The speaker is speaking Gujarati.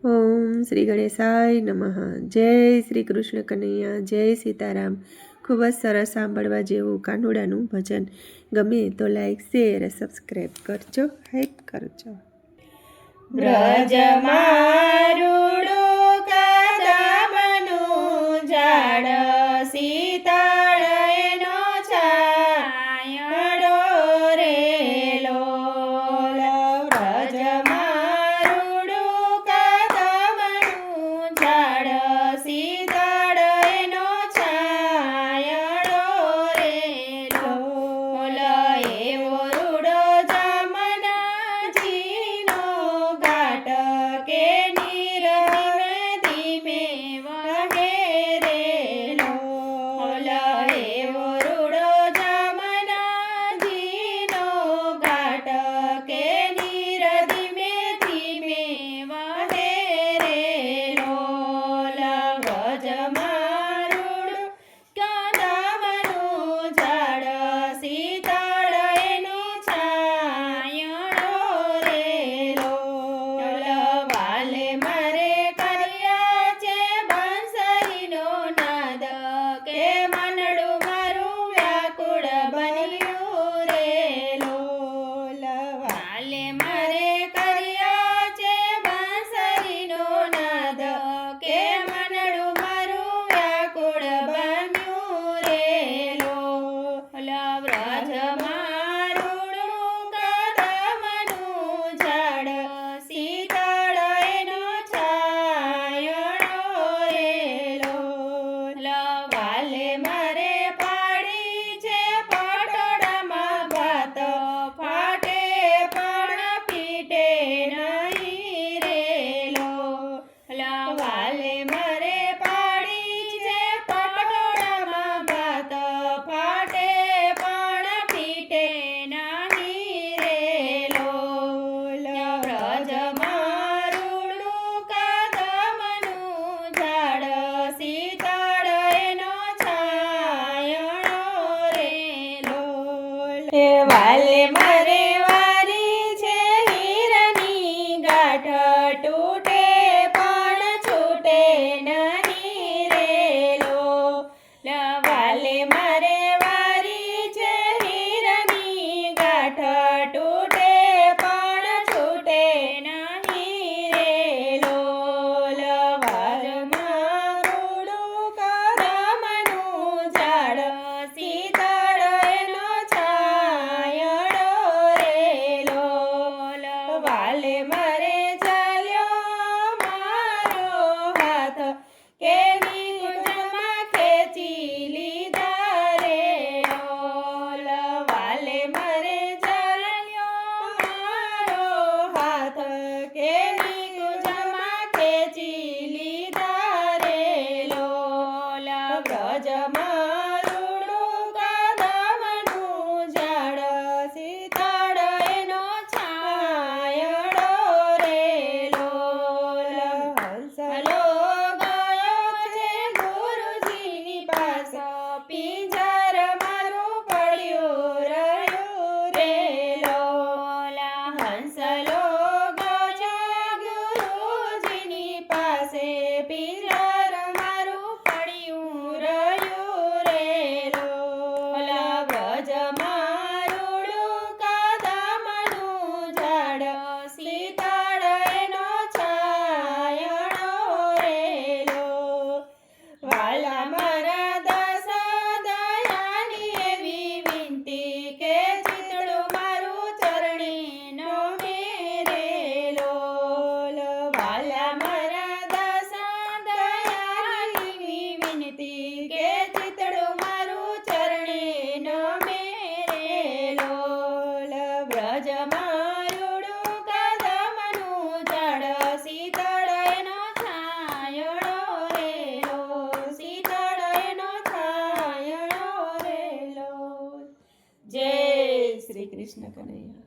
ઓમ શ્રી ગણેશાય નમઃ. જય શ્રી કૃષ્ણ કનૈયા, જય સીતારામ. ખૂબ જ સરસ સાંભળવા જેવું કાનુડાનું ભજન. ગમે તો લાઈક, શેર, સબસ્ક્રાઈબ કરજો, હાઈપ કરજો. બ્રજ મારુડું કદમનું ઝાડ, શીતળ એનો છાંયડો રે લોલ. બ્રજ મારુડું કદમનું ઝાડ, શીતળ એનો છાંયડો રે લોલ. એવો રૂડો જમનાજીનો ઘાટ કે નીર ધીમે વહે રે લોલ. એવો રૂડો જમનાજીનો ઘાટ કે નીર ધીમે ધીમે વહે રે લોલ. બ્રજ મારુડું કદમનું ઝાડ, શીતળ એનો છાંયડો રે લોલ. વાલે મારે કર્યા છે બંસરીનો નાદ, કે મનડું મારું વ્યાકુળ બન્યું રે લોલ. વાલે મારે કર્યા છે બંસરીનો નાદ, કે મનડું મારું વ્યાકુળ બન્યું રે લોલ. બ્રજ મારુડું કદમનું ઝાડ, શીતળ એનો છાંયડો રે લોલ. વાલે મારે પાડી છે પટોળામાં ભાત, ફાટે પણ પીટે નહીં રે લોલ. વાલે મારે પાડી છે પટોળામાં ભાત, ફાટે પણ પીટે નહીં રે લોલ. બ્રજ મારુડું કદમનું ઝાડ, શીતળ એનો છાંયડો રે લોલ. વાલે મારે વારી છે હીરની ગાંઠ, તૂટે પણ છૂટે નહીં રે લોલ. વાલે મારે વારી છે હીરની ગાંઠ, તૂટે પણ છૂટે નહીં રે લોલ. બ્રજ મારુડું કદમનું ઝાડ, શીતળ એનો છાંયડો રે લોલ. વાલે મારે ચાલ્યો મારો હાથ, કે નિકુંજમાં ખેંચી લીધા રે લોલ. વાલે મારે ચાલ્યો મારો હાથ, કે નિકુંજમાં ખેંચી લીધા રે લોલ. બ્રજ મારુડું કદમનું ઝાડ, શીતળ એનો છાંયડો રે લોલ. હંસલો ગયો છે ગુરુજીની પાસ, પિંજર મારું પડ્યું રહ્યું રે લોલ. હંસલો ગયો ગુરુજીની પાસે, પિંજર મારું પડ્યું રહ્યું રે લોલ. બ્રજ મારુડું કદમનું ઝાડ, શીતળ એનો છાંયડો રે લોલ. વાલા મારા દાસ દયાની એવી વિનંતી, કે ચિતડું મારું ચરણી નો મેરે લોલ. વાલા મારા દાસ દયાની એવી વિનંતી, કે ચિતડું મારું ચરણી નો મેરે લોલ. બ્રજ મારુડું કદમનું ઝાડ, શીતળ એનો છાંયડો રે લોલ. શીતળ એનો છાંયડો રે લોલ. જય શ્રી કૃષ્ણ કનૈયા.